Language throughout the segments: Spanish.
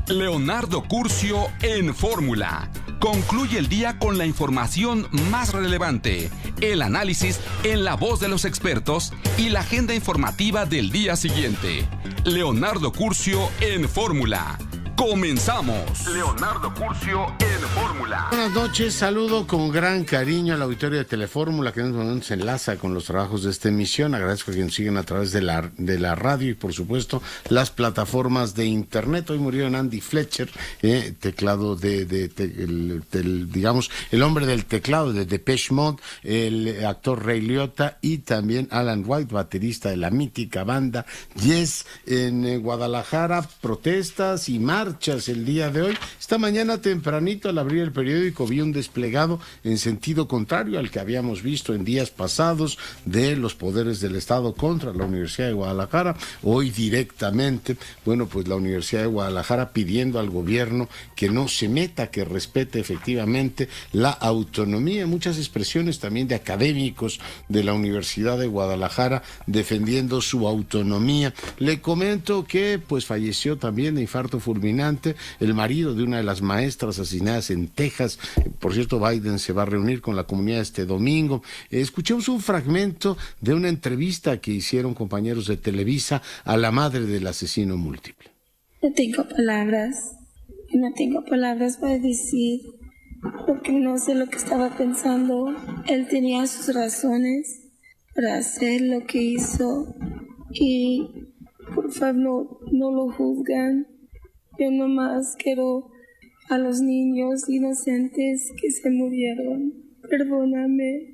Leonardo Curcio en Fórmula. Concluye el día con la información más relevante, el análisis en la voz de los expertos y la agenda informativa del día siguiente. Leonardo Curcio en Fórmula. ¡Comenzamos! Leonardo Curcio en Fórmula. Buenas noches, saludo con gran cariño al auditorio de Telefórmula que en este momento se enlaza con los trabajos de esta emisión. Agradezco a quienes siguen a través de la radio y por supuesto las plataformas de internet. Hoy murió Andy Fletcher, teclado digamos, el hombre del teclado de Depeche Mode, el actor Ray Liotta y también Alan White, baterista de la mítica banda Yes. En Guadalajara, protestas y marchas el día de hoy. Esta mañana tempranito, al abrir el periódico, vi un desplegado en sentido contrario al que habíamos visto en días pasados de los poderes del Estado contra la Universidad de Guadalajara. Hoy directamente, bueno, pues la Universidad de Guadalajara pidiendo al gobierno que no se meta, que respete efectivamente la autonomía. Muchas expresiones también de académicos de la Universidad de Guadalajara defendiendo su autonomía. Le comento que pues falleció también de infarto fulminante el marido de una de las maestras asesinadas en Texas. Por cierto, Biden se va a reunir con la comunidad este domingo. Escuchemos un fragmento de una entrevista que hicieron compañeros de Televisa a la madre del asesino múltiple. No tengo palabras para decir, porque no sé lo que estaba pensando. Él tenía sus razones para hacer lo que hizo y por favor no lo juzgan. Yo nomás quiero a los niños inocentes que se murieron. Perdóname.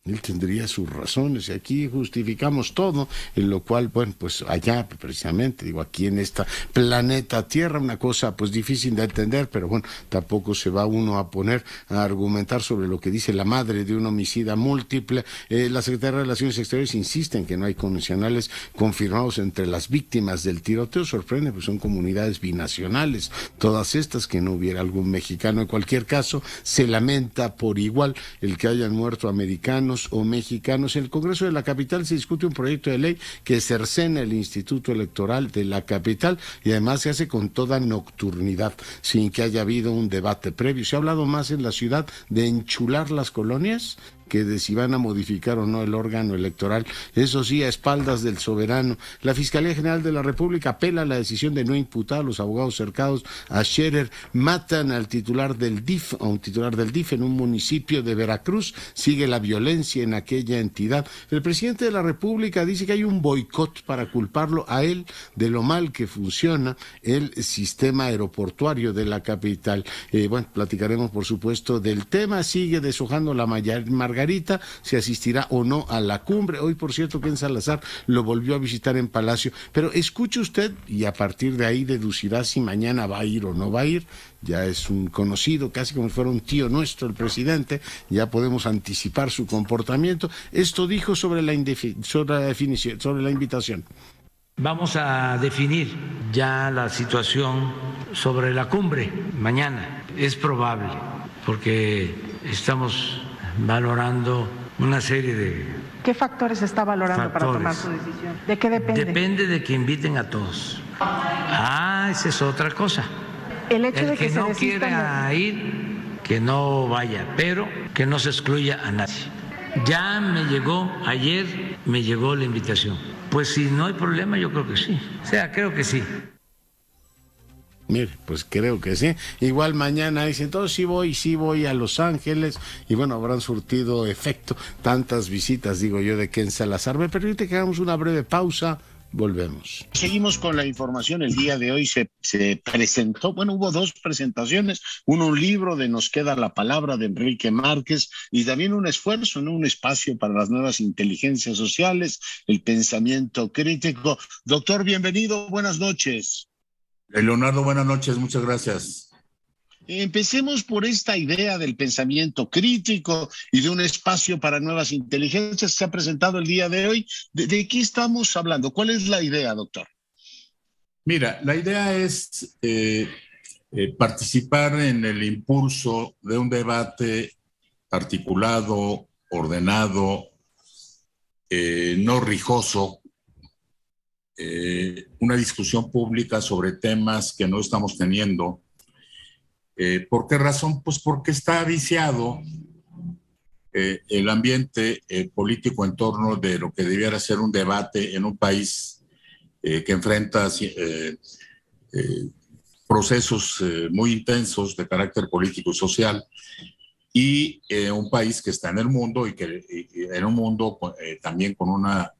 Él tendría sus razones y aquí justificamos todo, en lo cual, bueno, pues allá precisamente, digo, aquí en esta planeta Tierra, una cosa pues difícil de entender, pero bueno, tampoco se va uno a poner a argumentar sobre lo que dice la madre de un homicida múltiple. La Secretaría de Relaciones Exteriores insiste en que no hay connacionales confirmados entre las víctimas del tiroteo. Sorprende, pues son comunidades binacionales, todas estas, que no hubiera algún mexicano. En cualquier caso, se lamenta por igual el que hayan muerto americanos o mexicanos. En el Congreso de la capital se discute un proyecto de ley que cercena el Instituto Electoral de la capital y además se hace con toda nocturnidad, sin que haya habido un debate previo. Se ha hablado más en la ciudad de enchular las colonias que de si van a modificar o no el órgano electoral, eso sí, a espaldas del soberano. La Fiscalía General de la República apela a la decisión de no imputar a los abogados cercanos a Scherer. Matan al titular del DIF, a un titular del DIF en un municipio de Veracruz. Sigue la violencia en aquella entidad. El presidente de la República dice que hay un boicot para culparlo a él de lo mal que funciona el sistema aeroportuario de la capital. Bueno, platicaremos por supuesto del tema. Sigue deshojando la Margarita, si asistirá o no a la cumbre. Hoy, por cierto, Ken Salazar lo volvió a visitar en Palacio. Pero escuche usted y a partir de ahí deducirá si mañana va a ir o no va a ir. Ya es un conocido, casi como si fuera un tío nuestro, el presidente. Ya podemos anticipar su comportamiento. Esto dijo sobre la definición, sobre la invitación. Vamos a definir ya la situación sobre la cumbre mañana. Es probable, porque estamos valorando una serie de... ¿Qué factores está valorando para tomar su decisión? ¿De qué depende? Depende de que inviten a todos. Esa es otra cosa. El hecho de que no quiera ir, que no vaya, pero que no se excluya a nadie. Ya ayer me llegó la invitación. Pues si no hay problema, yo creo que sí. O sea, creo que sí. Mire, pues creo que sí. Igual mañana dicen, entonces sí voy a Los Ángeles. Y bueno, habrán surtido efecto tantas visitas, digo yo, de Ken Salazar. Me permite que hagamos una breve pausa. Volvemos. Seguimos con la información. El día de hoy se presentó, bueno, hubo dos presentaciones, un libro de Nos queda la palabra de Enrique Márquez y también un esfuerzo, ¿no? Un espacio para las nuevas inteligencias sociales, el pensamiento crítico. Doctor, bienvenido, buenas noches. Leonardo, buenas noches, muchas gracias. Empecemos por esta idea del pensamiento crítico y de un espacio para nuevas inteligencias que se ha presentado el día de hoy. ¿De qué estamos hablando? ¿Cuál es la idea, doctor? Mira, la idea es participar en el impulso de un debate articulado, ordenado, no rijoso, una discusión pública sobre temas que no estamos teniendo. ¿Por qué razón? Pues porque está viciado el ambiente político en torno de lo que debiera ser un debate en un país que enfrenta procesos muy intensos de carácter político y social, y un país que está en el mundo y en un mundo también con una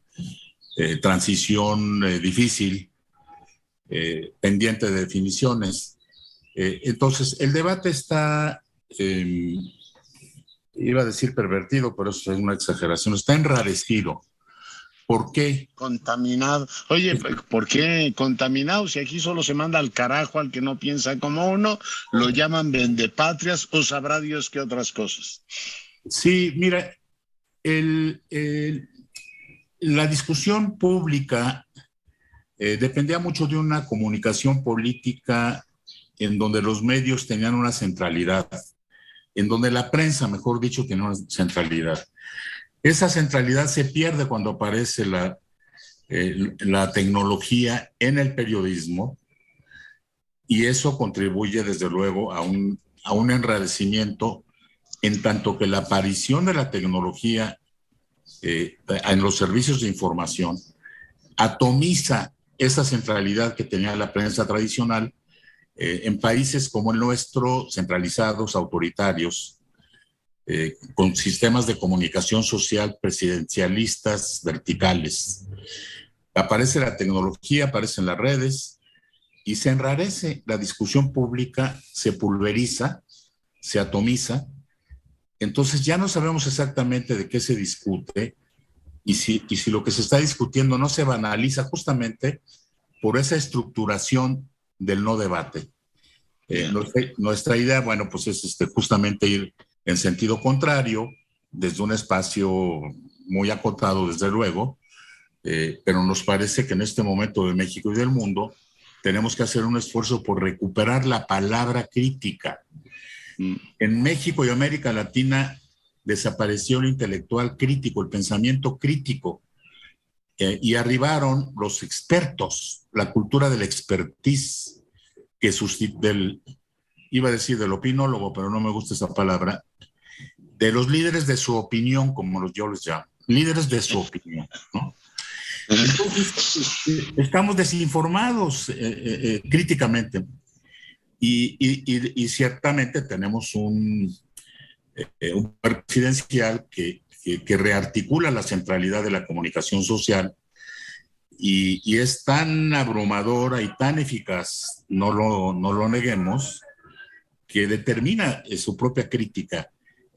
transición difícil, pendiente de definiciones. Entonces, el debate está, iba a decir pervertido, pero eso es una exageración, está enrarecido. ¿Por qué? Contaminado. Oye, ¿por qué contaminado? Si aquí solo se manda al carajo al que no piensa como uno, lo llaman vendepatrias o sabrá Dios qué otras cosas. Sí, mira, la discusión pública dependía mucho de una comunicación política en donde los medios tenían una centralidad, en donde la prensa, mejor dicho, tenía una centralidad. Esa centralidad se pierde cuando aparece la tecnología en el periodismo, y eso contribuye desde luego a un enrarecimiento, en tanto que la aparición de la tecnología en los servicios de información atomiza esa centralidad que tenía la prensa tradicional en países como el nuestro, centralizados, autoritarios, con sistemas de comunicación social presidencialistas verticales. Aparece la tecnología, aparecen las redes y se enrarece la discusión pública, se pulveriza, se atomiza. Entonces ya no sabemos exactamente de qué se discute y si lo que se está discutiendo no se banaliza justamente por esa estructuración del no debate. Nuestra idea, bueno, pues es justamente ir en sentido contrario, desde un espacio muy acotado, desde luego, pero nos parece que en este momento de México y del mundo tenemos que hacer un esfuerzo por recuperar la palabra crítica. En México y América Latina desapareció el intelectual crítico, el pensamiento crítico, y arribaron los expertos, la cultura del expertise, que iba a decir del opinólogo, pero no me gusta esa palabra, de los líderes de su opinión, como yo les llamo, líderes de su opinión, ¿no? Entonces, estamos desinformados críticamente y ciertamente tenemos un poder presidencial que rearticula la centralidad de la comunicación social y es tan abrumadora y tan eficaz, no lo neguemos, que determina su propia crítica.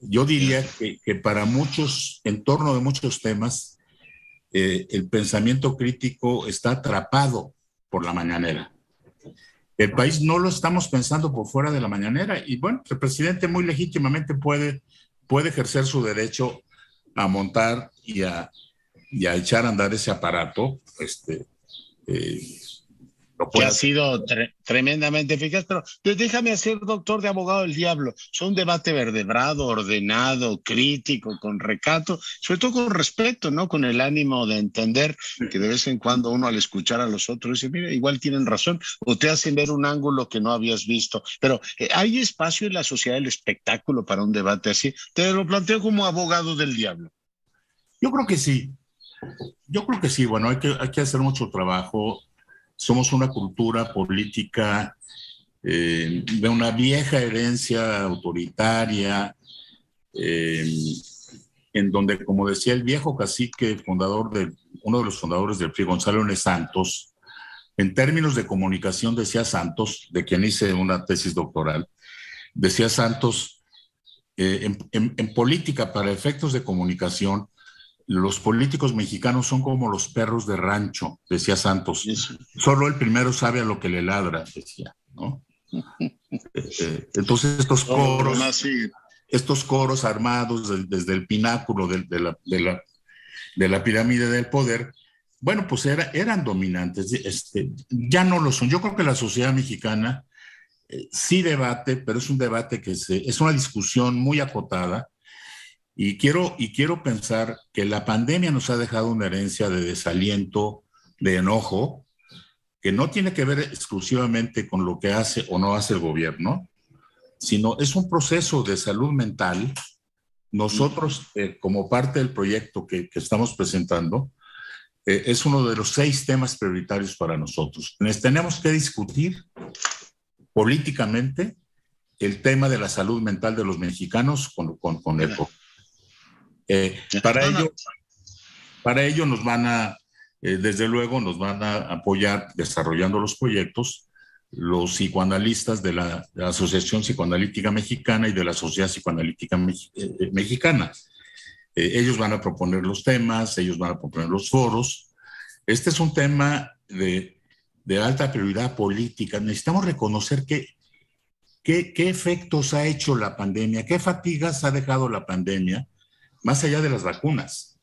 Yo diría que para muchos, en torno de muchos temas, el pensamiento crítico está atrapado por la mañanera. El país no lo estamos pensando por fuera de la mañanera y bueno, el presidente muy legítimamente puede ejercer su derecho a montar y a echar a andar ese aparato, que ha sido tremendamente eficaz, pero déjame hacer, doctor, de abogado del diablo. Es un debate vertebrado, ordenado, crítico, con recato, sobre todo con respeto, ¿no? Con el ánimo de entender que de vez en cuando uno al escuchar a los otros dice, mira, igual tienen razón, o te hacen ver un ángulo que no habías visto. Pero ¿hay espacio en la sociedad del espectáculo para un debate así? Te lo planteo como abogado del diablo. Yo creo que sí. Bueno, hay que hacer mucho trabajo. Somos una cultura política de una vieja herencia autoritaria, en donde, como decía el viejo cacique uno de los fundadores del PRI, Gonzalo N. Santos, en términos de comunicación, decía Santos, de quien hice una tesis doctoral, decía Santos, en política, para efectos de comunicación, los políticos mexicanos son como los perros de rancho, decía Santos. Solo el primero sabe a lo que le ladra, decía, ¿no? Entonces estos coros armados desde el pináculo de la pirámide del poder, bueno, pues eran dominantes. Ya no lo son. Yo creo que la sociedad mexicana sí debate, pero es un debate es una discusión muy acotada. Y quiero pensar que la pandemia nos ha dejado una herencia de desaliento de enojo, que no tiene que ver exclusivamente con lo que hace o no hace el gobierno, sino es un proceso de salud mental. Nosotros, como parte del proyecto que estamos presentando, es uno de los 6 temas prioritarios para nosotros. Tenemos que discutir políticamente el tema de la salud mental de los mexicanos con EPO. Para ello nos van a, desde luego, nos van a apoyar desarrollando los proyectos los psicoanalistas de la Asociación Psicoanalítica Mexicana y de la Sociedad Psicoanalítica Mexicana. Ellos van a proponer los temas, ellos van a proponer los foros. Este es un tema de alta prioridad política. Necesitamos reconocer qué efectos ha hecho la pandemia, qué fatigas ha dejado la pandemia, más allá de las vacunas.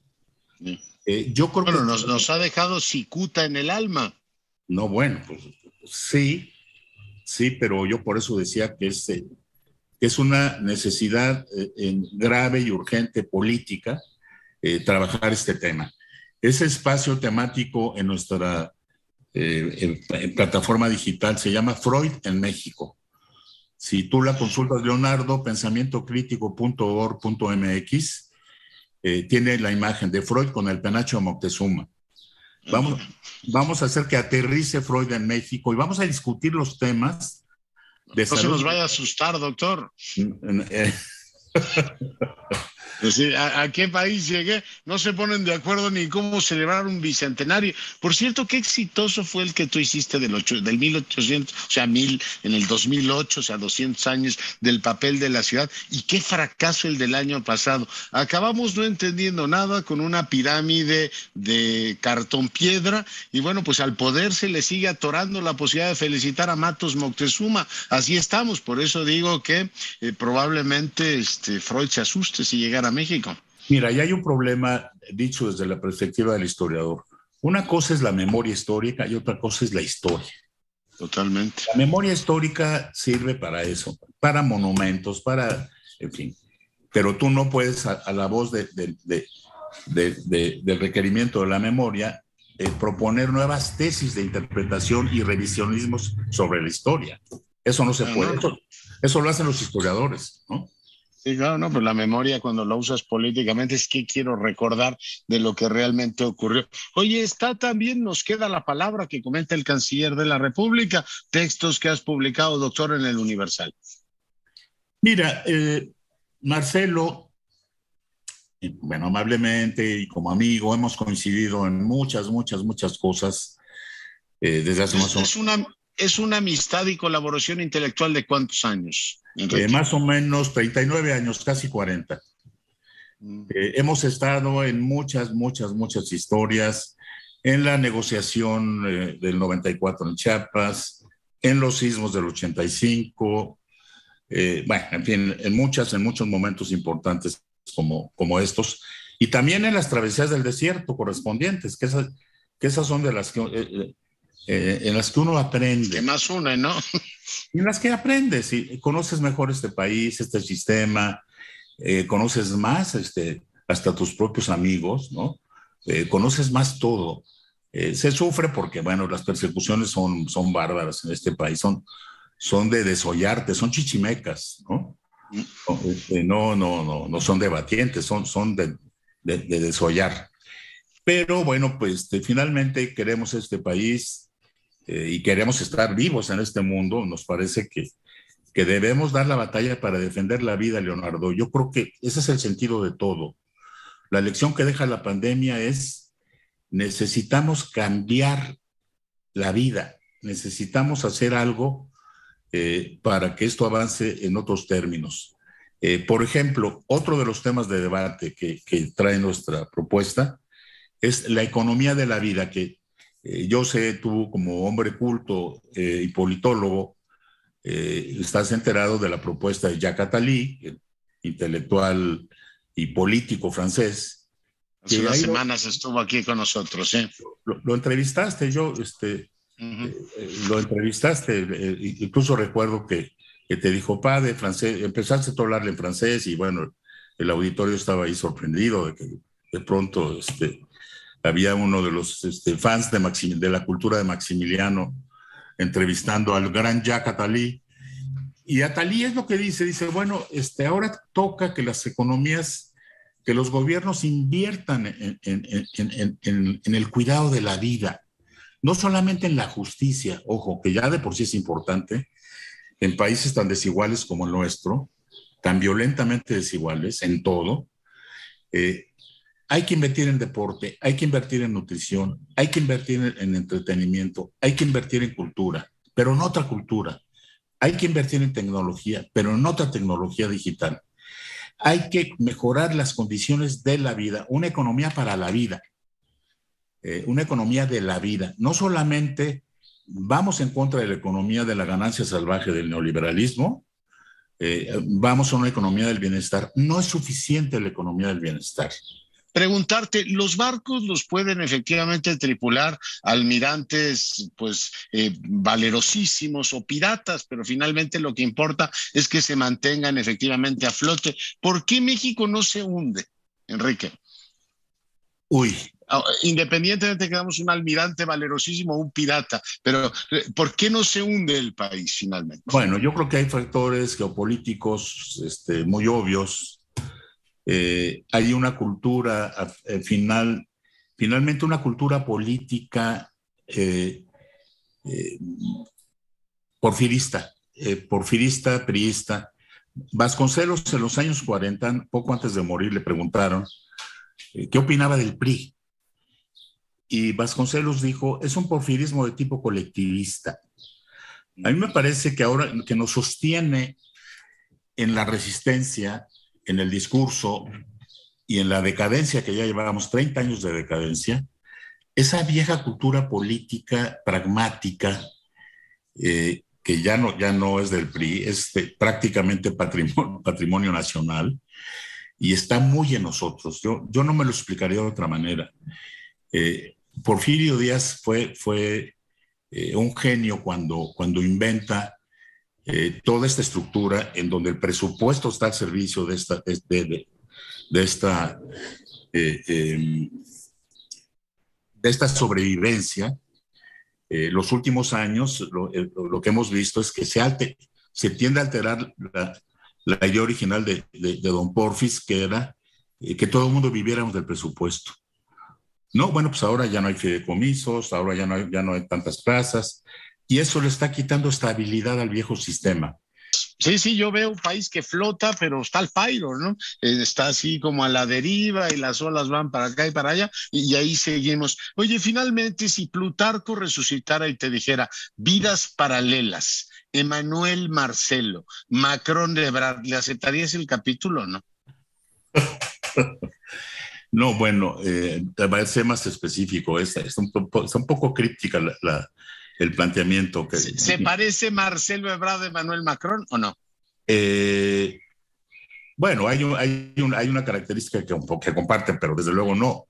Yo creo que nos ha dejado cicuta en el alma. No, bueno, pues sí, pero yo por eso decía que es una necesidad grave y urgente política trabajar este tema. Ese espacio temático en nuestra en plataforma digital se llama Freud en México. Si tú la consultas, Leonardo, pensamientocrítico.org.mx, tiene la imagen de Freud con el penacho de Moctezuma. Vamos a hacer que aterrice Freud en México y vamos a discutir los temas de salud. No se nos vaya a asustar, doctor. ¿A qué país llegué? No se ponen de acuerdo ni cómo celebrar un bicentenario. Por cierto, qué exitoso fue el que tú hiciste del 1800, o sea, en el 2008, o sea, 200 años del papel de la ciudad, y qué fracaso el del año pasado. Acabamos no entendiendo nada con una pirámide de cartón piedra, y bueno, pues al poder se le sigue atorando la posibilidad de felicitar a Matos Moctezuma. Así estamos, por eso digo que probablemente Freud se asuste si llegara a México. Mira, ya hay un problema dicho desde la perspectiva del historiador. Una cosa es la memoria histórica y otra cosa es la historia. Totalmente. La memoria histórica sirve para eso, para monumentos, en fin. Pero tú no puedes, a la voz del requerimiento de la memoria, proponer nuevas tesis de interpretación y revisionismos sobre la historia. Eso no se puede. Eso lo hacen los historiadores, ¿no? Sí, claro, no, pero la memoria cuando la usas políticamente es que quiero recordar de lo que realmente ocurrió. Oye, también nos queda la palabra que comenta el canciller de la República, textos que has publicado, doctor, en el Universal. Mira, Marcelo, bueno, amablemente y como amigo, hemos coincidido en muchas cosas desde hace más o menos. Es una amistad y colaboración intelectual de ¿cuántos años? Más o menos 39 años, casi 40. Hemos estado en muchas historias, en la negociación del 94 en Chiapas, en los sismos del 85, bueno, en fin, en muchos momentos importantes como estos, y también en las travesías del desierto correspondientes, que esas son de las que... en las que uno aprende. Que más une, ¿no? En las que aprendes y conoces mejor este país, este sistema, conoces más hasta tus propios amigos, ¿no? Conoces más todo. Se sufre porque, bueno, las persecuciones son bárbaras en este país, son de desollarte, son chichimecas, ¿no? No son debatientes, son de desollar. Pero bueno, pues finalmente queremos este país y queremos estar vivos en este mundo. Nos parece que debemos dar la batalla para defender la vida, Leonardo. Yo creo que ese es el sentido de todo. La lección que deja la pandemia es: necesitamos cambiar la vida, necesitamos hacer algo para que esto avance en otros términos. Por ejemplo, otro de los temas de debate que trae nuestra propuesta es la economía de la vida, que yo sé, tú como hombre culto y politólogo, estás enterado de la propuesta de Jacques Attali, intelectual y político francés. Hace unas semanas estuvo aquí con nosotros, ¿eh? Lo entrevistaste, lo entrevistaste, incluso recuerdo que te dijo, padre, francés, empezaste a hablarle en francés y bueno, el auditorio estaba ahí sorprendido de que de pronto había uno de los fans de la cultura de Maximiliano entrevistando al gran Jacques Attali, y Attali es lo que dice, bueno, ahora toca que las economías, que los gobiernos inviertan en el cuidado de la vida, no solamente en la justicia, ojo, que ya de por sí es importante, en países tan desiguales como el nuestro, tan violentamente desiguales en todo. Hay que invertir en deporte, hay que invertir en nutrición, hay que invertir en entretenimiento, hay que invertir en cultura, pero en otra cultura. Hay que invertir en tecnología, pero en otra tecnología digital. Hay que mejorar las condiciones de la vida, una economía para la vida, una economía de la vida. No solamente vamos en contra de la economía de la ganancia salvaje del neoliberalismo, vamos a una economía del bienestar. No es suficiente la economía del bienestar. Preguntarte, ¿los barcos los pueden efectivamente tripular almirantes pues valerosísimos o piratas? Pero finalmente lo que importa es que se mantengan efectivamente a flote. ¿Por qué México no se hunde, Enrique? Independientemente de que tengamos un almirante valerosísimo o un pirata, pero ¿por qué no se hunde el país finalmente? Bueno, yo creo que hay factores geopolíticos muy obvios. Hay una cultura, finalmente una cultura política porfirista, priista. Vasconcelos en los años 40, poco antes de morir, le preguntaron qué opinaba del PRI. Y Vasconcelos dijo, es un porfirismo de tipo colectivista. A mí me parece que ahora que nos sostiene en la resistencia, en el discurso y en la decadencia, que ya llevábamos 30 años de decadencia, esa vieja cultura política pragmática, que ya no es del PRI, es prácticamente patrimonio nacional, y está muy en nosotros. Yo no me lo explicaría de otra manera. Porfirio Díaz fue un genio cuando inventa toda esta estructura en donde el presupuesto está al servicio de esta sobrevivencia. Los últimos años lo que hemos visto es que se tiende a alterar la idea original de don Porfis, que era que todo el mundo viviéramos del presupuesto. No, bueno, pues ahora ya no hay fideicomisos, ahora ya no hay tantas plazas, y eso le está quitando estabilidad al viejo sistema. Sí, yo veo un país que flota, pero está al pairo, ¿no? Está así como a la deriva y las olas van para acá y para allá, y ahí seguimos. Oye, finalmente, si Plutarco resucitara y te dijera vidas paralelas, Emmanuel Marcelo, Macron de Ebrard, ¿le aceptarías el capítulo o no? No, bueno, va a ser más específico. Está un poco críptica el planteamiento. ¿Se parece Marcelo Ebrard de Emmanuel Macron o no? Bueno, hay una característica que comparten, pero desde luego no.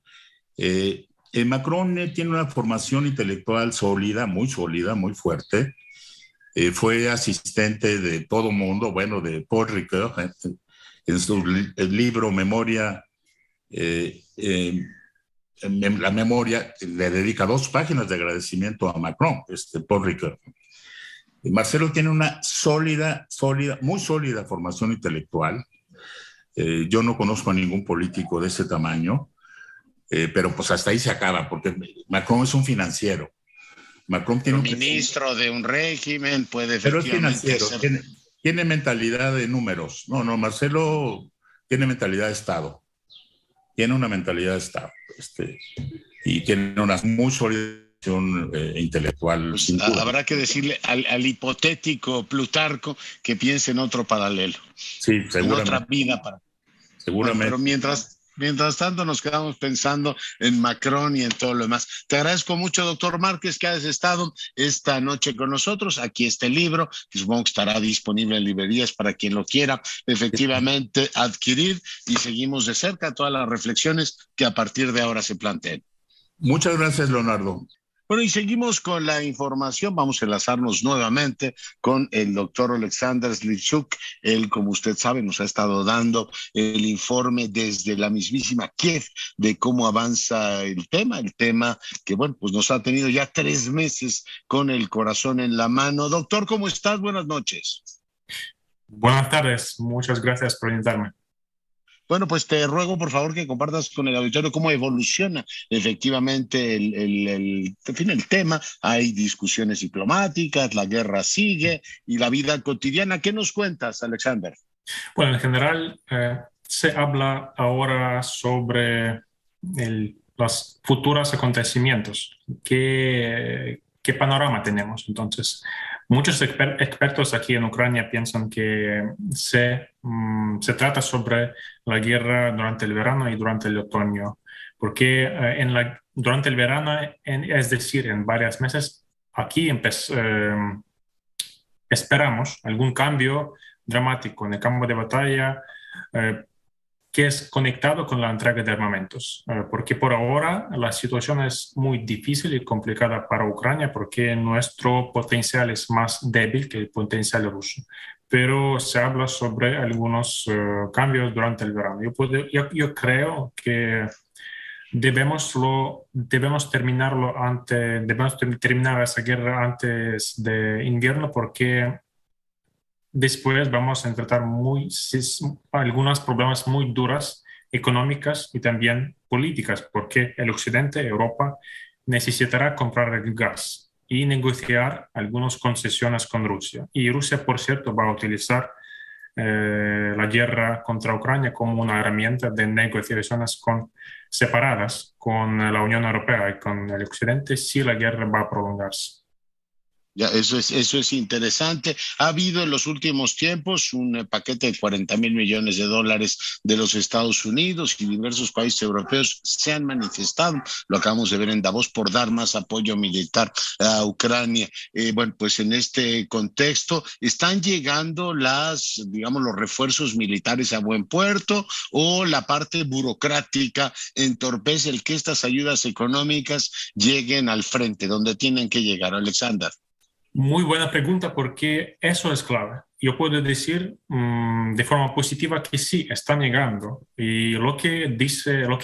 Macron tiene una formación intelectual sólida, muy fuerte. Fue asistente de todo mundo, bueno, de Paul Ricoeur, en su libro Memoria. La memoria le dedica 2 páginas de agradecimiento a Macron, Paul Ricoeur. Marcelo tiene una muy sólida formación intelectual. Yo no conozco a ningún político de ese tamaño, pero pues hasta ahí se acaba, porque Macron es un financiero. Macron tiene ministro de un régimen, puede pero es financiero, tiene mentalidad de números. No, Marcelo tiene mentalidad de Estado. Tiene una mentalidad de Estado, y tiene una muy sólida intelectual. Pues habrá que decirle al hipotético Plutarco que piense en otro paralelo. Sí, seguramente. En otra vida. Seguramente. Pero mientras tanto nos quedamos pensando en Macron y en todo lo demás. Te agradezco mucho, doctor Márquez, que hayas estado esta noche con nosotros. Aquí está el libro, que supongo que estará disponible en librerías para quien lo quiera efectivamente adquirir, y seguimos de cerca todas las reflexiones que a partir de ahora se planteen. Muchas gracias, Leonardo. Bueno, y seguimos con la información. Vamos a enlazarnos nuevamente con el doctor Alexander Slichuk. Él, como usted sabe, nos ha estado dando el informe desde la mismísima Kiev de cómo avanza el tema que, bueno, pues nos ha tenido ya 3 meses con el corazón en la mano. Doctor, ¿cómo estás? Buenas noches. Buenas tardes, muchas gracias por invitarme. Bueno, pues te ruego por favor que compartas con el auditorio cómo evoluciona efectivamente el tema. Hay discusiones diplomáticas, la guerra sigue y la vida cotidiana. ¿Qué nos cuentas, Alexander? Bueno, en general se habla ahora sobre los futuros acontecimientos. ¿Qué panorama tenemos? Entonces, muchos expertos aquí en Ucrania piensan que se trata sobre la guerra durante el verano y durante el otoño, porque durante el verano, es decir, en varios meses, aquí esperamos algún cambio dramático en el campo de batalla que es conectado con la entrega de armamentos, porque por ahora la situación es muy difícil y complicada para Ucrania porque nuestro potencial es más débil que el potencial ruso. Pero se habla sobre algunos cambios durante el verano. Yo creo que debemos terminar esa guerra antes de invierno porque después vamos a enfrentar algunos problemas muy duros económicas y también políticas, porque el Occidente, Europa, necesitará comprar el gas y negociar algunas concesiones con Rusia. Y Rusia, por cierto, va a utilizar la guerra contra Ucrania como una herramienta de negociaciones separadas con la Unión Europea y con el Occidente si la guerra va a prolongarse. Ya, eso es interesante. Ha habido en los últimos tiempos un paquete de $40,000 millones de los Estados Unidos y diversos países europeos se han manifestado. Lo acabamos de ver en Davos por dar más apoyo militar a Ucrania. Bueno, pues en este contexto, ¿están llegando los refuerzos militares a buen puerto o la parte burocrática entorpece el que estas ayudas económicas lleguen al frente, donde tienen que llegar? Alexander. Muy buena pregunta porque eso es clave. Yo puedo decir de forma positiva que sí, están llegando. Y lo que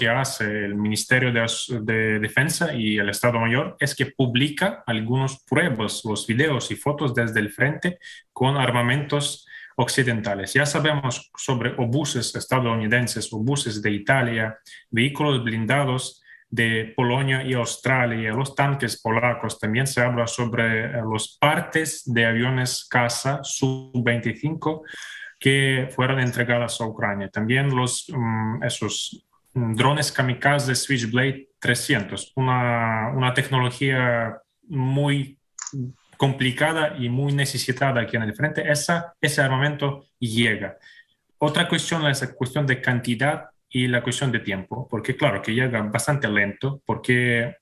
hace el Ministerio de Defensa y el Estado Mayor es que publica algunas pruebas, los videos y fotos desde el frente con armamentos occidentales. Ya sabemos sobre obuses estadounidenses, obuses de Italia, vehículos blindados de Polonia y Australia, los tanques polacos. También se habla sobre los partes de aviones caza Su-25 que fueron entregadas a Ucrania. También esos drones kamikaze Switchblade 300, una tecnología muy complicada y muy necesitada aquí en el frente. Ese armamento llega. Otra cuestión es la cuestión de cantidad y la cuestión de tiempo, porque claro que llega bastante lento, porque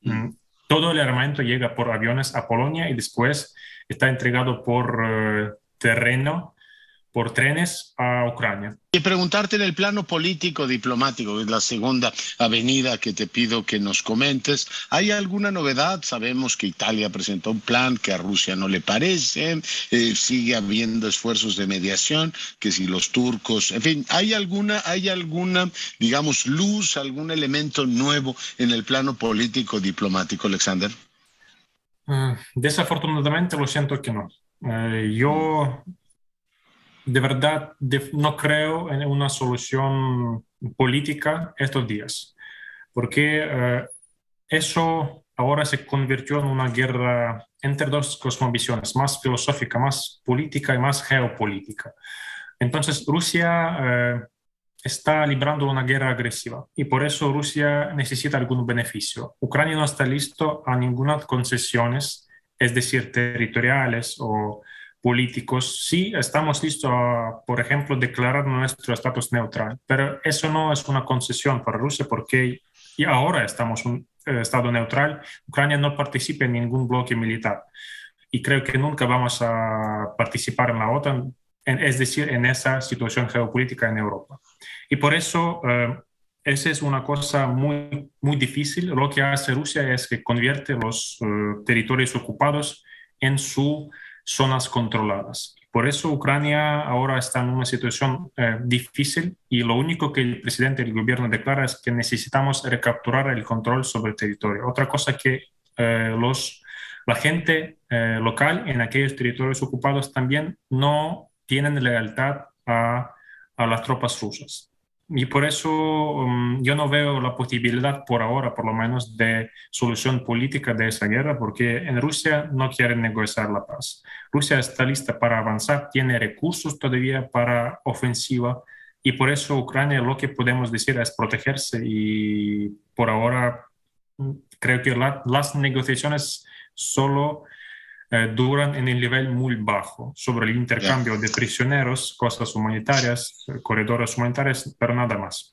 todo el armamento llega por aviones a Polonia y después está entregado por terreno, por trenes a Ucrania. Y preguntarte en el plano político diplomático, es la segunda avenida que te pido que nos comentes. ¿Hay alguna novedad? Sabemos que Italia presentó un plan que a Rusia no le parece, sigue habiendo esfuerzos de mediación, que si los turcos, en fin, ¿hay alguna, digamos, luz, algún elemento nuevo en el plano político diplomático, Alexander? Desafortunadamente lo siento que no. Yo de verdad no creo en una solución política estos días, porque eso ahora se convirtió en una guerra entre dos cosmovisiones, más filosófica, más política y más geopolítica. Entonces Rusia está librando una guerra agresiva y por eso Rusia necesita algún beneficio. Ucrania no está listo a ninguna concesiones, es decir, territoriales o políticos. Sí, estamos listos a, por ejemplo, declarar nuestro estatus neutral, pero eso no es una concesión para Rusia porque y ahora estamos un estado neutral. Ucrania no participa en ningún bloque militar y creo que nunca vamos a participar en la OTAN, es decir, en esa situación geopolítica en Europa. Y por eso esa es una cosa muy, muy difícil. Lo que hace Rusia es que convierte los territorios ocupados en sus zonas controladas. Por eso Ucrania ahora está en una situación difícil y lo único que el presidente del gobierno declara es que necesitamos recapturar el control sobre el territorio. Otra cosa que la gente local en aquellos territorios ocupados también no tienen lealtad a las tropas rusas. Y por eso yo no veo la posibilidad por ahora, por lo menos, de solución política de esa guerra, porque en Rusia no quieren negociar la paz. Rusia está lista para avanzar, tiene recursos todavía para ofensiva, y por eso Ucrania lo que podemos decir es protegerse, y por ahora creo que las negociaciones solo duran en el nivel muy bajo sobre el intercambio de prisioneros, cosas humanitarias, corredores humanitarios, pero nada más.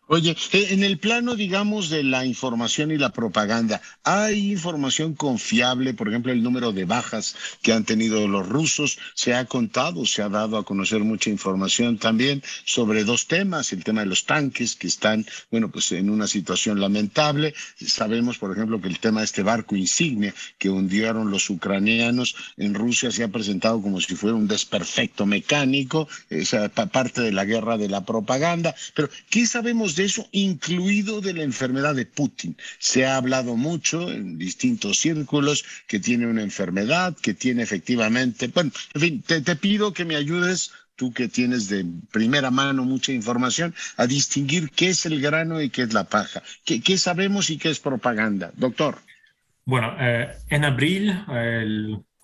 Oye, en el plano, digamos, de la información y la propaganda, ¿hay información confiable? Por ejemplo, el número de bajas que han tenido los rusos, se ha contado, se ha dado a conocer mucha información también sobre dos temas, el tema de los tanques que están, bueno, pues en una situación lamentable. Sabemos, por ejemplo, que el tema de este barco insignia que hundieron los ucranianos en Rusia se ha presentado como si fuera un desperfecto mecánico, esa parte de la guerra de la propaganda. Pero, ¿qué sabemos de eso, incluido de la enfermedad de Putin? Se ha hablado mucho en distintos círculos que tiene una enfermedad, que tiene efectivamente... Bueno, en fin, te pido que me ayudes, tú que tienes de primera mano mucha información, a distinguir qué es el grano y qué es la paja. ¿Qué sabemos y qué es propaganda? Doctor. Bueno, en abril...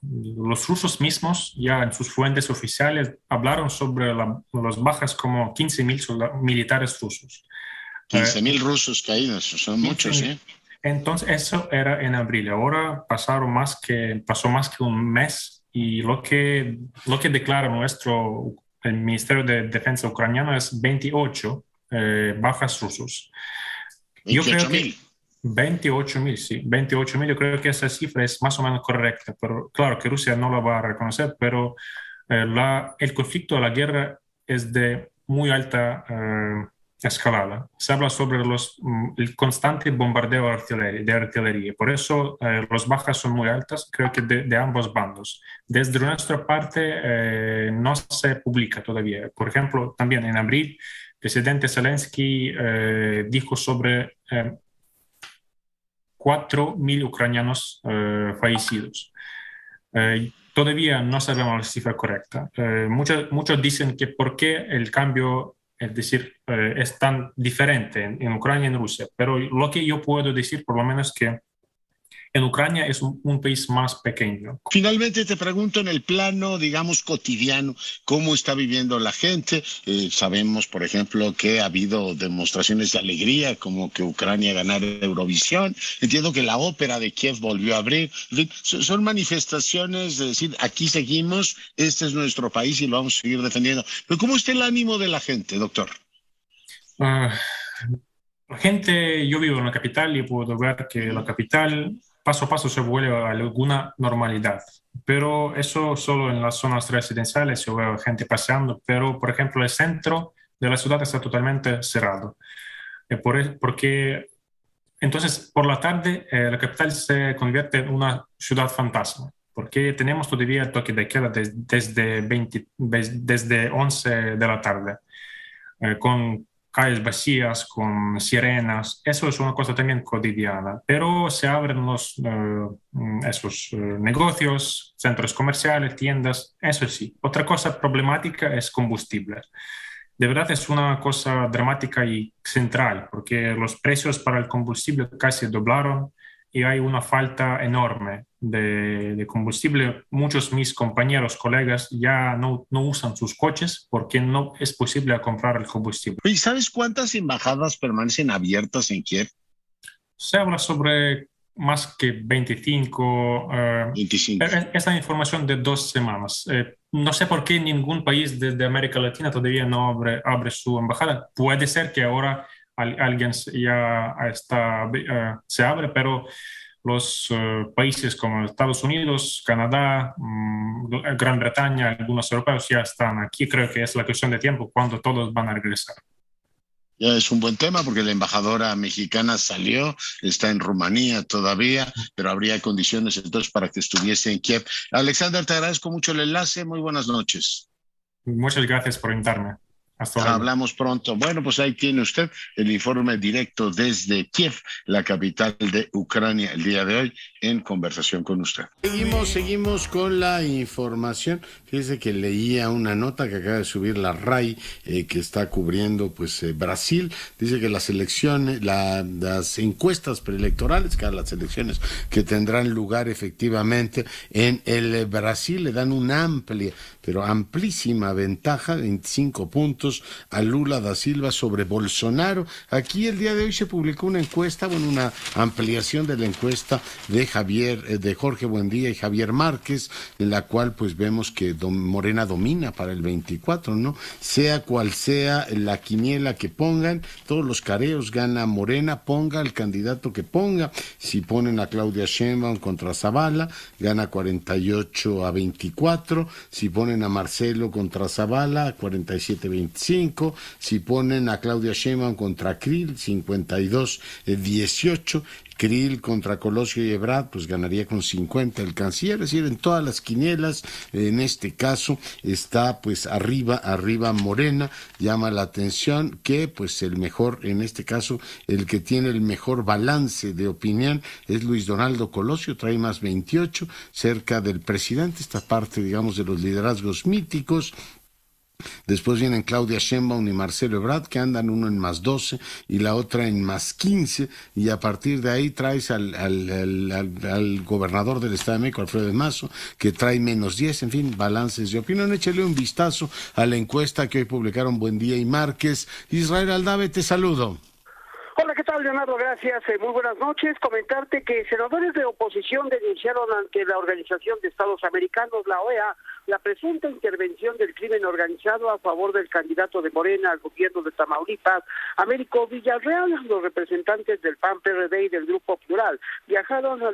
los rusos mismos, ya en sus fuentes oficiales, hablaron sobre las bajas como 15.000 militares rusos. 15.000 rusos caídos, son muchos, ¿eh? Entonces, eso era en abril. Ahora pasó más que un mes, y lo que declara el Ministerio de Defensa ucraniano es 28 bajas rusos. 28.000. 28.000, sí, 28.000. Yo creo que esa cifra es más o menos correcta, pero claro que Rusia no la va a reconocer, pero el conflicto, la guerra es de muy alta escalada. Se habla sobre el constante bombardeo de artillería. Por eso las bajas son muy altas, creo que de ambos bandos. Desde nuestra parte no se publica todavía. Por ejemplo, también en abril, el presidente Zelensky dijo sobre 4.000 ucranianos fallecidos. Todavía no sabemos la cifra correcta. Muchos dicen que por qué el cambio, es decir, es tan diferente en Ucrania y en Rusia, pero lo que yo puedo decir por lo menos que en Ucrania es un país más pequeño. Finalmente te pregunto en el plano, digamos, cotidiano, ¿cómo está viviendo la gente? Sabemos, por ejemplo, que ha habido demostraciones de alegría, como que Ucrania ganara Eurovisión. Entiendo que la ópera de Kiev volvió a abrir. Son manifestaciones de decir, aquí seguimos, este es nuestro país y lo vamos a seguir defendiendo. Pero ¿cómo está el ánimo de la gente, doctor? La gente, yo vivo en la capital y puedo ver que la capital paso a paso se vuelve a alguna normalidad, pero eso solo en las zonas residenciales. Yo veo gente paseando, pero por ejemplo el centro de la ciudad está totalmente cerrado, porque entonces por la tarde la capital se convierte en una ciudad fantasma, porque tenemos todavía el toque de queda desde 11 de la tarde, con calles vacías, con sirenas. Eso es una cosa también cotidiana, pero se abren esos negocios, centros comerciales, tiendas, eso sí. Otra cosa problemática es combustible. De verdad es una cosa dramática y central, porque los precios para el combustible casi doblaron y hay una falta enorme de combustible. Muchos de mis compañeros, colegas, ya no usan sus coches porque no es posible comprar el combustible. ¿Y sabes cuántas embajadas permanecen abiertas en Kiev? Se habla sobre más que 25. 25. Esta información de 2 semanas. No sé por qué ningún país desde América Latina todavía no abre su embajada. Puede ser que ahora alguien ya se abre, pero los países como Estados Unidos, Canadá, Gran Bretaña, algunos europeos ya están aquí. Creo que es la cuestión de tiempo cuando todos van a regresar. Ya es un buen tema porque la embajadora mexicana salió, está en Rumanía todavía, pero habría condiciones entonces para que estuviese en Kiev. Alexander, te agradezco mucho el enlace. Muy buenas noches. Muchas gracias por invitarme. Hasta luego. Hablamos pronto. Bueno, pues ahí tiene usted el informe directo desde Kiev, la capital de Ucrania, el día de hoy, en conversación con usted. Seguimos con la información. Fíjese que leía una nota que acaba de subir la RAI, que está cubriendo pues Brasil. Dice que las elecciones, las encuestas preelectorales, que las elecciones que tendrán lugar efectivamente en el Brasil, le dan una amplia, pero amplísima ventaja, 25 puntos a Lula da Silva sobre Bolsonaro. Aquí el día de hoy se publicó una encuesta, una ampliación de la encuesta de Jorge Buendía y Javier Márquez, en la cual pues vemos que Morena domina para el 24, ¿no? Sea cual sea la quiniela que pongan, todos los careos gana Morena, ponga el candidato que ponga. Si ponen a Claudia Sheinbaum contra Zavala, gana 48-24. Si ponen a Marcelo contra Zavala, 47-25. Si ponen a Claudia Sheinbaum contra Krill, 52-18. Krill contra Colosio y Ebrard, pues ganaría con 50 el canciller. Es decir, en todas las quinielas, en este caso, está pues arriba Morena. Llama la atención que pues el mejor, en este caso, el que tiene el mejor balance de opinión es Luis Donaldo Colosio, trae más 28, cerca del presidente, esta parte, digamos, de los liderazgos míticos. Después vienen Claudia Sheinbaum y Marcelo Ebrard, que andan uno en más 12 y la otra en más 15, y a partir de ahí traes al gobernador del Estado de México, Alfredo del Mazo, que trae menos 10, en fin, balances de opinión. Échale un vistazo a la encuesta que hoy publicaron Buendía y Márquez. Israel Aldave, te saludo. Hola, ¿qué tal, Leonardo? Gracias. Muy buenas noches. Comentarte que senadores de oposición denunciaron ante la Organización de Estados Americanos, la OEA, la presunta intervención del crimen organizado a favor del candidato de Morena al gobierno de Tamaulipas, Américo Villarreal. Los representantes del PAN-PRD y del Grupo Plural viajaron a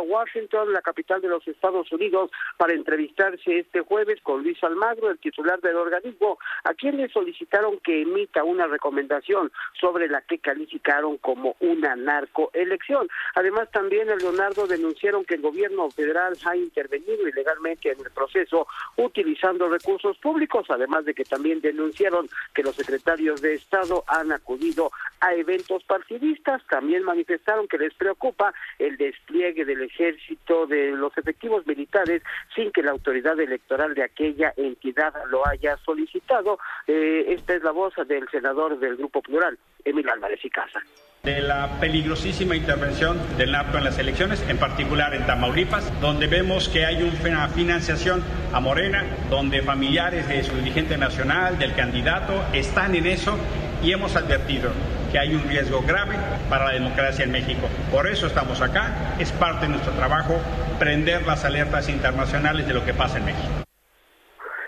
Washington, la capital de los Estados Unidos, para entrevistarse este jueves con Luis Almagro, el titular del organismo, a quien le solicitaron que emita una recomendación sobre la que calificaron como una narcoelección. Además, también, Leonardo, denunciaron que el gobierno federal ha intervenido ilegalmente en el proceso utilizando recursos públicos, además de que también denunciaron que los secretarios de Estado han acudido a eventos partidistas. También manifestaron que les preocupa el despliegue del ejército, de los efectivos militares, sin que la autoridad electoral de aquella entidad lo haya solicitado. Esta es la voz del senador del Grupo Plural, Emil Álvarez y Casa. De la peligrosísima intervención del narco en las elecciones, en particular en Tamaulipas, donde vemos que hay una financiación a Morena, donde familiares de su dirigente nacional, del candidato, están en eso, y hemos advertido que hay un riesgo grave para la democracia en México. Por eso estamos acá, es parte de nuestro trabajo prender las alertas internacionales de lo que pasa en México.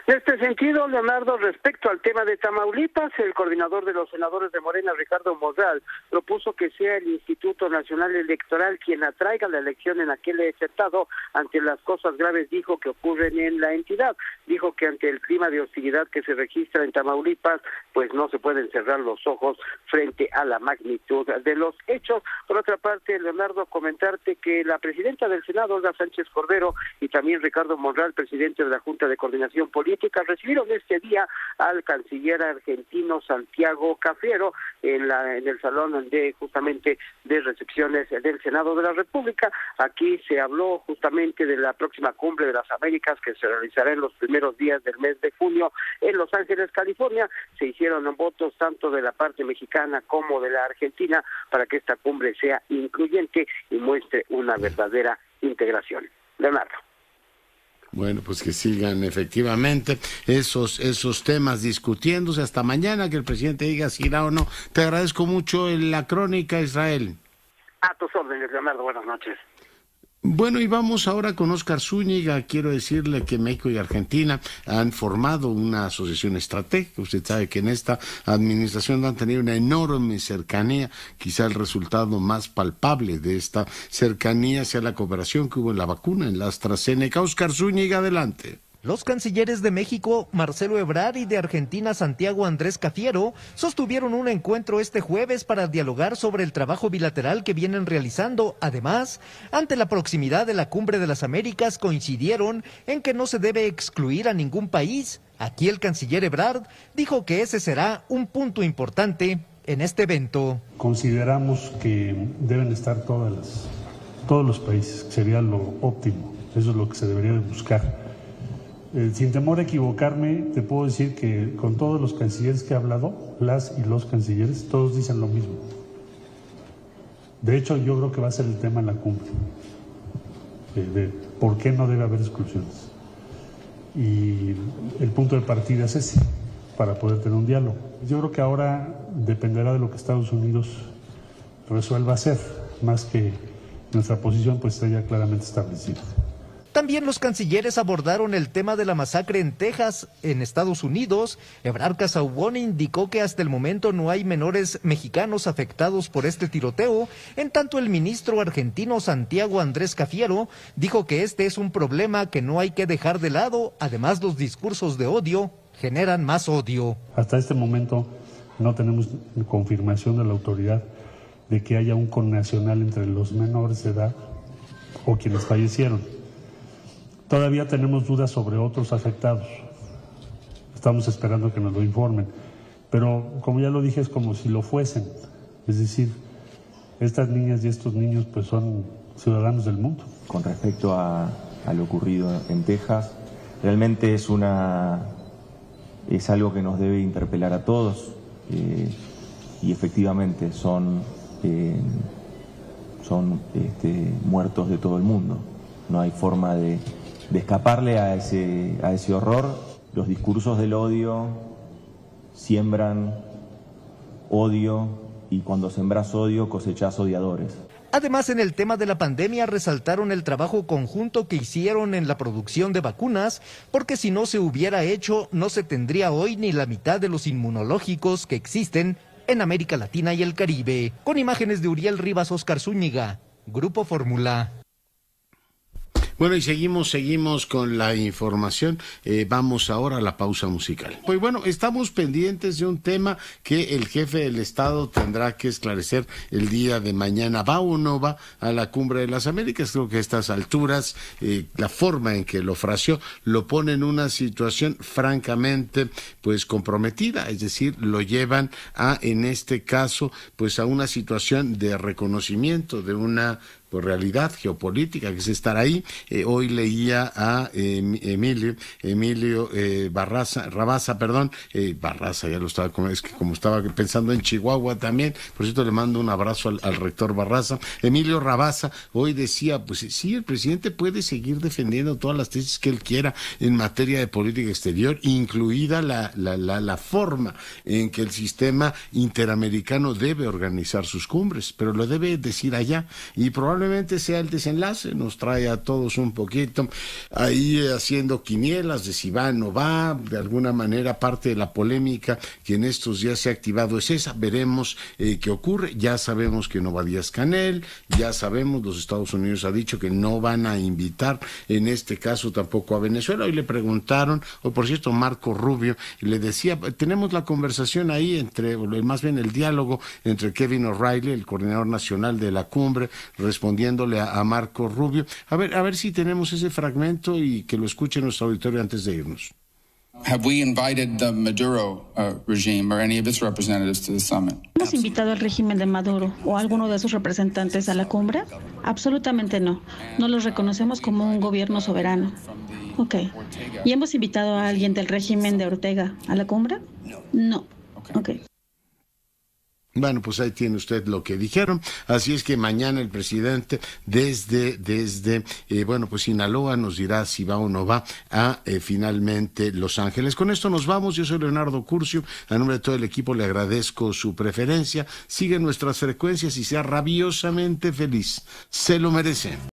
En este sentido, Leonardo, respecto al tema de Tamaulipas, el coordinador de los senadores de Morena, Ricardo Monreal, propuso que sea el Instituto Nacional Electoral quien atraiga la elección en aquel estado ante las cosas graves, dijo, que ocurren en la entidad. Dijo que ante el clima de hostilidad que se registra en Tamaulipas, pues no se pueden cerrar los ojos frente a la magnitud de los hechos. Por otra parte, Leonardo, comentarte que la presidenta del Senado, Olga Sánchez Cordero, y también Ricardo Monreal, presidente de la Junta de Coordinación Política, recibieron este día al canciller argentino Santiago Cafiero en el salón de recepciones del Senado de la República. Aquí se habló justamente de la próxima Cumbre de las Américas que se realizará en los primeros días del mes de junio en Los Ángeles, California. Se hicieron votos tanto de la parte mexicana como de la argentina para que esta cumbre sea incluyente y muestre una verdadera integración. Leonardo. Bueno, pues que sigan efectivamente esos temas discutiéndose hasta mañana, que el presidente diga si irá o no. Te agradezco mucho en la crónica, Israel. A tus órdenes, Leonardo. Buenas noches. Bueno, y vamos ahora con Óscar Zúñiga. Quiero decirle que México y Argentina han formado una asociación estratégica. Usted sabe que en esta administración han tenido una enorme cercanía. Quizá el resultado más palpable de esta cercanía sea la cooperación que hubo en la vacuna, en la AstraZeneca. Óscar Zúñiga, adelante. Los cancilleres de México, Marcelo Ebrard, y de Argentina, Santiago Andrés Cafiero, sostuvieron un encuentro este jueves para dialogar sobre el trabajo bilateral que vienen realizando. Además, ante la proximidad de la Cumbre de las Américas, coincidieron en que no se debe excluir a ningún país. Aquí el canciller Ebrard dijo que ese será un punto importante en este evento. Consideramos que deben estar todos los países, que sería lo óptimo, eso es lo que se debería de buscar. Sin temor a equivocarme, te puedo decir que con todos los cancilleres que he hablado, las y los cancilleres, todos dicen lo mismo. De hecho, yo creo que va a ser el tema en la cumbre, de por qué no debe haber exclusiones. Y el punto de partida es ese, para poder tener un diálogo. Yo creo que ahora dependerá de lo que Estados Unidos resuelva hacer, más que nuestra posición pues esté ya claramente establecida. También los cancilleres abordaron el tema de la masacre en Texas, en Estados Unidos. Ebrard Casaubon indicó que hasta el momento no hay menores mexicanos afectados por este tiroteo, en tanto el ministro argentino Santiago Andrés Cafiero dijo que este es un problema que no hay que dejar de lado. Además, los discursos de odio generan más odio. Hasta este momento no tenemos confirmación de la autoridad de que haya un connacional entre los menores de edad o quienes fallecieron. Todavía tenemos dudas sobre otros afectados. Estamos esperando que nos lo informen. Pero, como ya lo dije, es como si lo fuesen. Es decir, estas niñas y estos niños pues son ciudadanos del mundo. Con respecto a lo ocurrido en Texas, realmente es algo que nos debe interpelar a todos. Y efectivamente son muertos de todo el mundo. No hay forma de escaparle a ese horror. Los discursos del odio siembran odio, y cuando sembras odio cosechas odiadores. Además, en el tema de la pandemia resaltaron el trabajo conjunto que hicieron en la producción de vacunas, porque si no se hubiera hecho, no se tendría hoy ni la mitad de los inmunológicos que existen en América Latina y el Caribe. Con imágenes de Uriel Rivas, Oscar Zúñiga, Grupo Fórmula. Bueno, y seguimos con la información. Vamos ahora a la pausa musical. Pues bueno, estamos pendientes de un tema que el jefe del Estado tendrá que esclarecer el día de mañana. ¿Va o no va a la Cumbre de las Américas? Creo que a estas alturas, la forma en que lo fraseó, lo pone en una situación francamente, pues, comprometida. Es decir, lo llevan en este caso, pues, a una situación de reconocimiento de una realidad geopolítica, que es estar ahí. Hoy leía a Emilio Barraza, ya lo estaba, es que como estaba pensando en Chihuahua también, por cierto le mando un abrazo al rector Barraza. Emilio Rabasa hoy decía, pues sí, el presidente puede seguir defendiendo todas las tesis que él quiera en materia de política exterior, incluida la forma en que el sistema interamericano debe organizar sus cumbres, pero lo debe decir allá, y probablemente sea el desenlace. Nos trae a todos un poquito ahí haciendo quinielas de si va o no va. De alguna manera, parte de la polémica que en estos días se ha activado es esa. Veremos qué ocurre. Ya sabemos que no va Díaz-Canel, ya sabemos, los Estados Unidos ha dicho que no van a invitar en este caso tampoco a Venezuela. Hoy le preguntaron, por cierto, Marco Rubio, y le decía, tenemos la conversación ahí más bien el diálogo entre Kevin O'Reilly, el coordinador nacional de la cumbre, respondiéndole a Marco Rubio. A ver si tenemos ese fragmento y que lo escuche nuestro auditorio antes de irnos. Have we invited the Maduro regime or any of its representatives to the summit? ¿Hemos invitado al régimen de Maduro o a alguno de sus representantes a la cumbre? Absolutamente no. No los reconocemos como un gobierno soberano. Ok. ¿Y hemos invitado a alguien del régimen de Ortega a la cumbre? No. Ok. Bueno, pues ahí tiene usted lo que dijeron. Así es que mañana el presidente desde Sinaloa nos dirá si va o no va a finalmente Los Ángeles. Con esto nos vamos. Yo soy Leonardo Curcio. A nombre de todo el equipo le agradezco su preferencia. Sigue nuestras frecuencias y sea rabiosamente feliz. Se lo merece.